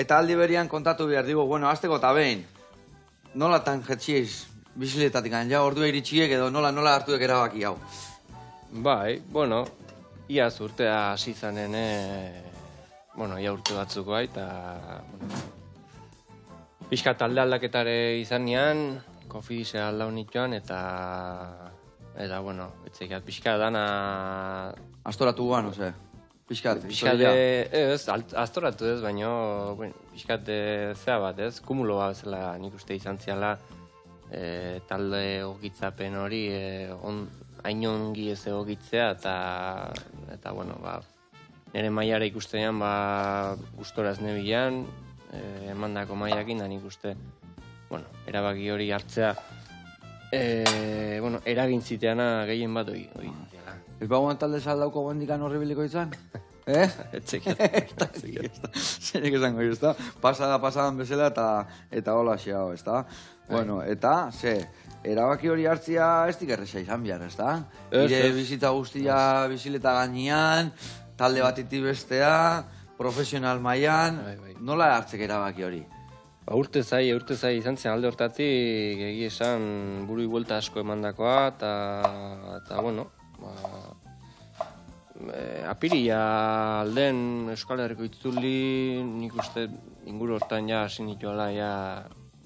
Eta aldi berian kontatu behar digu, bueno, azteko eta behin, nolatan jetxiez biziletatik ja ordua iritsiek edo nola hartuek erabaki hau? Bai, bueno, iaz urtea hasi zanen, ia urte batzuko eta, pixka talde aldaketare izan nian, Kofidise aldau nituan, eta, etzekiat, pixka dana... Astoratu guan, ose? Pixkat, ez, astoratu ez, baina, pixkat zea bat ez, kumulo bat zela nik uste izan ziala, talde ogitzapen hori, hain ongi ez egokitzea, eta, nire maiara ikustean, gustora ez nebilan, emandako maiakin, da nik uste, erabaki hori hartzea, eragin ziteana gehien bat hori. Ez bagoan talde saldauko gondikan horribiliko izan? Etzekiat. Zerek esango, ez da? Pasadan bezala eta hola xeao, ez da? Bueno, eta, erabaki hori hartzia ez dikerreza izan behar, ez da? Ire bizita guztia bizileta gainean, talde batiti bestea, profesional mailan, nola hartzek erabaki hori? Urte zai izan zen alde hortatik, egi esan buru buelta asko emandakoa, eta apiria alden Euskal Herriko itzuli, nik uste inguru hortan ja hasi nituela,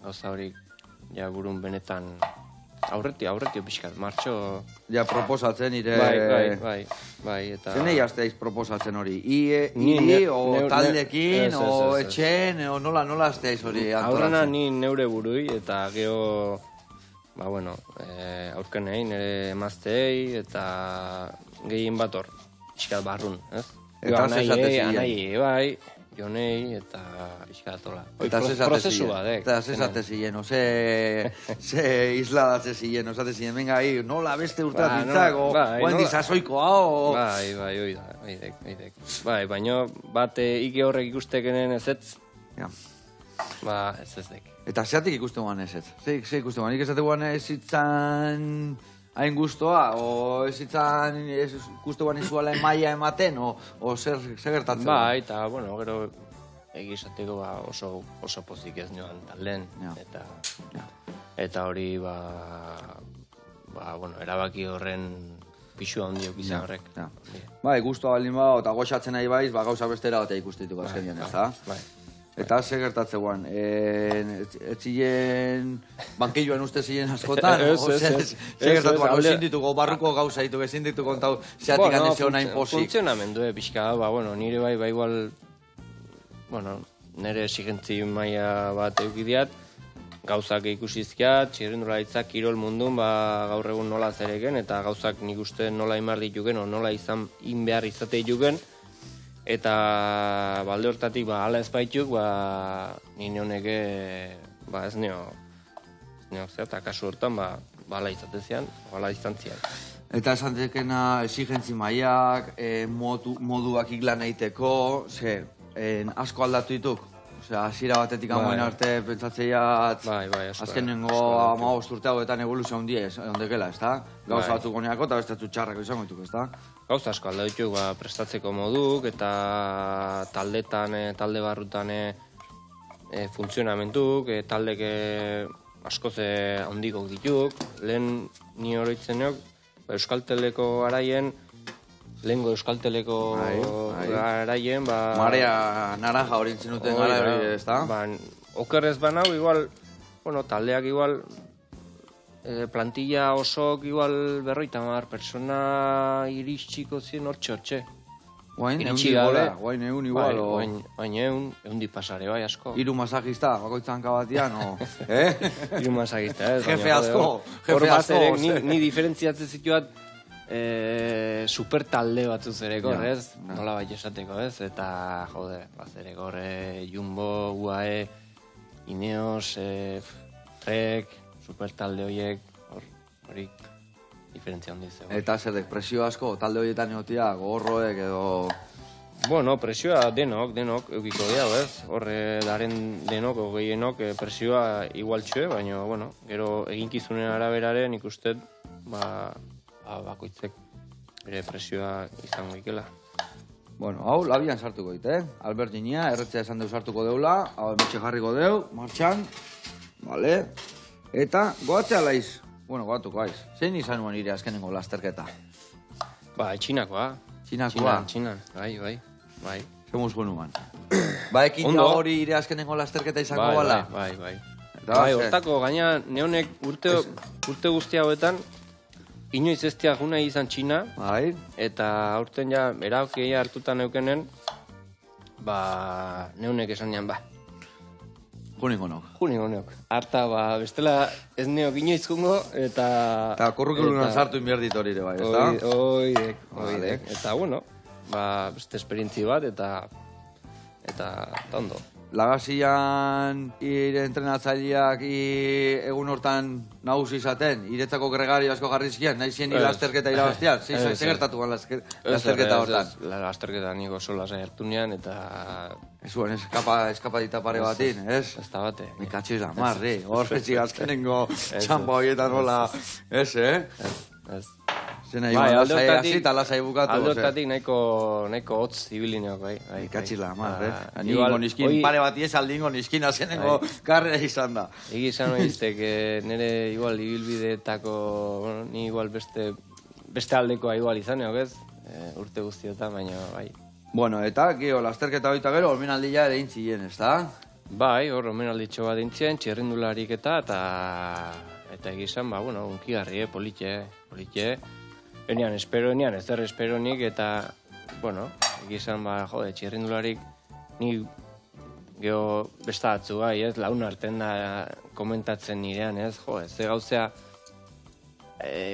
gauza hori burun benetan aurretio pixkat, martxo... Ja, proposatzen nire... Bai, eta... Zenei azteaiz proposatzen hori? Iri, o taldekin, o etxen, o nola azteaiz hori antolatzen? Aurrena ni neure burui, eta geho, aurkenei, nire emazteei, eta gehien bat hor, pixkat barrun, ez? Eta anai, bai, jonei, eta pixkat hola. Prozesu bat, Eta zezate ziren, ze isladatze ziren, venga, nola beste urtatitzak, oen dizazoiko hau. Bai, oidek. Bai, baina bat ike horrek ikustekenen ezetz, ezezdek. Eta zeatik ikusten guan ezetz? Ze ikusten guan, nik ezatik guan ez zitzan hain guztua, o ez zitzan ikusten guan izuala maia ematen, o zer gertatzen? Bai, eta, gero egizateko oso pozik ez nioan talen, eta hori, erabaki horren pixua handiok izan horrek. Bai, guztua baldin ba, eta goxatzen nahi baiz, gauza bestera bat ikustituko azkenian, ez da? Eta ze gertatze guan, etzilen bankilloan uste ziren askotan, ze gertatze guan, ezin dituko barruko gauza dituko, ezin dituko kontau zeatik anezio nahin posik. Funtzionamendu, pixka, nire bai igual, nire esigentzi maia bat eukidiat, gauzak ikusizkiat, txirrendularitzak kirol mundun, gaur egun nola zereken, eta gauzak nik uste nola imar dituken, o nola izan inbehar izate dituken, eta balde hortatik ala ez baituk, nire honeke ez nio eta kasu hortan ala izatezian, ala izantzian. Eta esan dekena esigentzi maiak, moduak iklan egiteko, asko aldatu dituk? Osea, hasiera batetik amoen arte pentsatzeat azkenengo 15 urte hauetan evoluzio handia ondekela, ez da? Gauza batzuk honeako eta beste txarrako izango dituk, ez da? Gauza asko alda dituk prestatzeko moduk eta talde barrutan funtzionamentuk, taldek askoz handikok dituk. Lehen ni horitzen neok, Euskalteleko araien, lehenko Euskalteleko araien, Marea naranja hori intzenuten gara hori, ez da? Okerrez banau, igual, taldeak igual, plantilla osok igual 50 persona iritsiko ziren hortxe. Guain egun igual, Guain egun dipasare, bai, asko. Hiru masajista, bakoitzan kabatian, Hiru masajista, ez? Jefe asko. Ni diferentziatzen zituat super talde batzu zereko, ez? Nola bai esateko, ez? Eta, zereko, Jumbo, UAE, Ineos, Trek, super talde horiek, horik diferentzia handiz. Eta zerdek, presio asko, talde horietan egotia, gogorroek edo... Presioa denok eukiko dira, ez? Horre daren denok, gehienok presioa igual txue, baina, gero eginkizunen araberaren ikustet, bakoitzek bere presioa izango ikela. Bueno, hau labian sartuko dit, Albertinia, erretzea esan deu sartuko deula, hau emetxe jarriko deu, martxan, vale? Eta goatzea laiz, bueno, goatuko aiz. Zein izan nuen ire azkenengo lasterketa? Ba, txinakoa. Txinakoa? Txinan, bai. Zemuz gunuan. Ba, ekin hori ire azkenengo lasterketa izango bala? Bai. Bai, hortako, gaina, neonek urte guzti hauetan, inoiz ez guna izan Txina, eta aurten ja, eraukei hartutan eukenen, neunek esan nian, Juningonok. Harta, bestela ez neok inoiz jungo, eta... Eta kurrikulunan sartu inbierdit hori ere bai, ez da? Oidek. Eta, bueno, beste esperientzi bat, eta ondo. Lagazian ire entrenatzaileak egun hortan nagusi izaten, iretzako gregari asko jarri ziren, nahi zien lasterketa irabaztian, ze gertatu gan lasterketa hortan? Lasterketa niko sola zahertu nian, eta... Ez zuen, eskapadita pare batin, ez? Ez da bate. Mikatxiz da, marri, horretxik azkenengo txampa horietan hola, ez, Ez. Zena iban lasai hasi eta lasai bukatu. Aldortatik nahiko hotz ibilineok, bai. Ikatxila, marre. Ningo niskin pare bat iez aldingo niskin azenengo karrea izan da. Egi izan oiztek, nire igual ibilbideetako, ni igual beste aldekoa igual izan ez? Urte guztiotan, baina bai. Bueno, eta gero, lasterketa hoita gero, omenaldia ere intzien, ez da? Bai, hor, omenalditxo bat intzien, txirrindularik eta egizan, unkigarri, politxe. Enian espero nik, eta, egizan, txirrindularik, ni geho bestatzu gai, ez, laun arten da komentatzen nirean, ez, ze gauzea,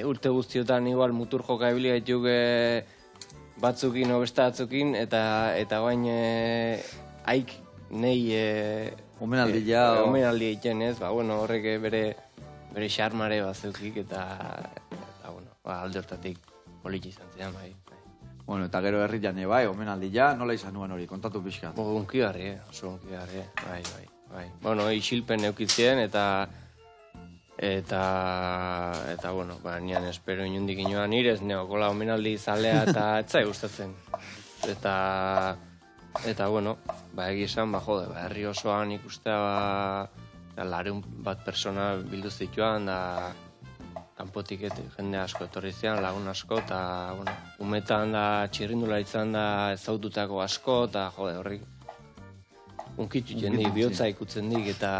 urte guztiotan igual mutur joka ebili gaituk batzukin o bestatzukin, eta bain haik nei omenaldi egiten, ez, horrek bere xarmare batzukik, eta alde hortatik politxe izan zidan, bai. Bueno, eta gero herrian bai, omenaldia, nola izan nuen hori, kontatu pixkat? Unkigarri, oso unkigarri, bai. Bueno, isilpen eukitzien, eta nian espero inundik inoan nirez, neokola omenaldi zalea eta etzai gustatzen. Eta, egizan, herri osoan ikustea, lareun bat persona bildu zituan, da kanpotik jende asko etorri zian, lagun asko, eta, umetan da, txirrindularitzan da, ezaututako asko, eta, horrik, unkitu jendik, bihotza ikutzen dik, eta,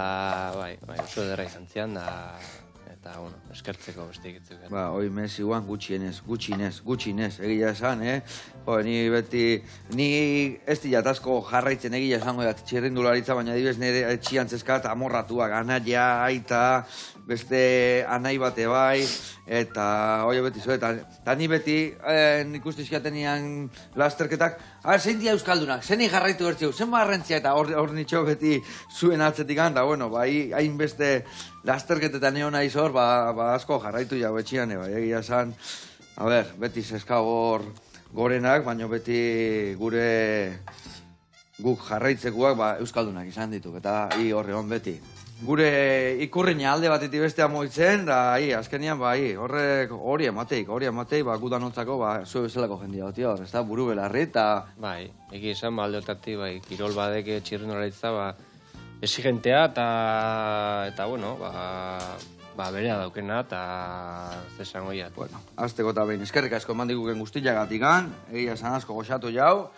oso edera izan zian, eta, eskertzeko beste ikitzuk. Hoi Messi guan gutxinez, egia esan, ni beti, ni ez diat asko jarraitzen egia esango da txirrindularitza, baina dibez nire etxiantzeskat amorratuak, anaia, aita, beste anai bate bai, eta hoi beti zo, eta ni beti nik uste izkiatenian lasterketak, zein dia euskaldunak, zein jarraitu bertziu, zen barrentzia, eta hor nitxo beti zuen atzetik handa, hain beste lasterketetan egon nahi zor, asko jarraitu jau etxian, egia esan, beti zeskagor gorenak, baina beti guk jarraitzekoak euskaldunak izan dituk, eta horre hon beti. Gure ikurriña alde batetik bestea moitzen, da, azkenian, horrek hori emateik, gudanotzako, zue bezalako jendia hoti hor, ez da, buru belarri, eta... Bai, egi esan, alde hortatik, kirol badek txirrindularitza, exigentea, eta, berea daukena, eta zesan goiat. Azteko eta behin, eskerrik asko eman diguken guztiak atikan, egia esan asko goxatu jau,